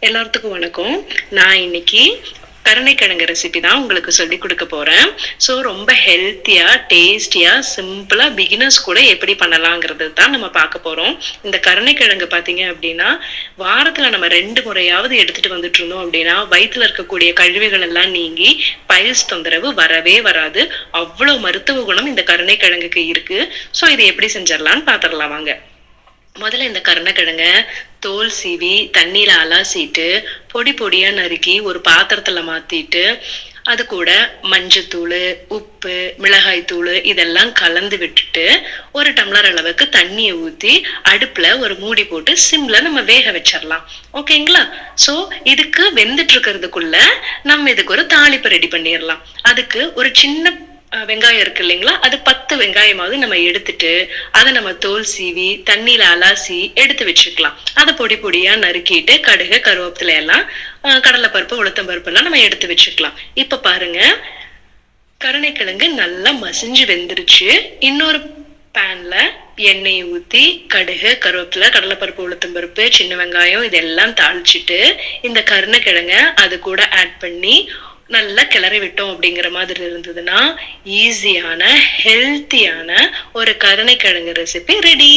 எல்லாத்துக்கும் வணக்கம். நான் இன்னைக்கு கருணைக்கிழங்கு ரெசிபி தான் உங்களுக்கு சொல்லி கொடுக்க போறேன். ஸோ ரொம்ப ஹெல்த்தியா, டேஸ்டியா, சிம்பிளா பிகினர்ஸ் கூட எப்படி பண்ணலாங்கிறது தான் நம்ம பார்க்க போறோம். இந்த கருணைக்கிழங்கு பார்த்தீங்க அப்படின்னா, வாரத்துல நம்ம 2 முறையாவது எடுத்துட்டு வந்துட்டு இருந்தோம் அப்படின்னா, வயித்துல இருக்கக்கூடிய கழிவுகள் எல்லாம் நீங்கி பைல்ஸ் தொந்தரவு வரவே வராது. அவ்வளவு மருத்துவ குணம் இந்த கருணைக்கிழங்குக்கு இருக்கு. ஸோ இதை எப்படி செஞ்சிடலாம்னு பார்த்துடலாம் வாங்க. முதல்ல இந்த கருணைக்கிழங்க தோல் சீவி தண்ணியில அலாசிட்டு பொடி பொடியா நறுக்கி ஒரு பாத்திரத்துல மாத்திட்டு அது கூட மஞ்சத்தூள், உப்பு, மிளகாய் தூள் இதெல்லாம் கலந்து விட்டுட்டு ஒரு டம்ளர் அளவுக்கு தண்ணியை ஊத்தி அடுப்புல ஒரு மூடி போட்டு சிம்ல நம்ம வேக வச்சிடலாம். ஓகேங்களா? சோ இதுக்கு வெந்துட்டு இருக்கிறதுக்குள்ள நம்ம இதுக்கு ஒரு தாளிப்பு ரெடி பண்ணிடலாம். அதுக்கு ஒரு சின்ன வெங்காயம் இருக்கு இல்லைங்களா, அது 10 வெங்காயமாவது நம்ம எடுத்துட்டு அதை நம்ம தோல் சீவி தண்ணியில அலாசி எடுத்து வச்சுக்கலாம். அதை பொடி பொடியா நறுக்கிட்டு கடுகு, கருவேப்பிலை எல்லாம், கடலைப்பருப்பு, உளுத்தம் பருப்பு எல்லாம் நம்ம எடுத்து வச்சுக்கலாம். இப்ப பாருங்க, கருணைக்கிழங்கு நல்லா மசிஞ்சு வெந்துருச்சு. இன்னொரு பேன்ல எண்ணெயை ஊத்தி கடுகு, கருவேப்பிலை, கடலைப்பருப்பு, உளுத்தம் பருப்பு, சின்ன வெங்காயம் இதெல்லாம் தாளிச்சிட்டு இந்த கருணைக்கிழங்க அது கூட ஆட் பண்ணி நல்லா கிளறி விட்டோம் அப்படிங்கிற மாதிரி இருந்ததுன்னா ஈஸியான ஹெல்த்தியான ஒரு கருணைக்கிழங்கு ரெசிபி ரெடி.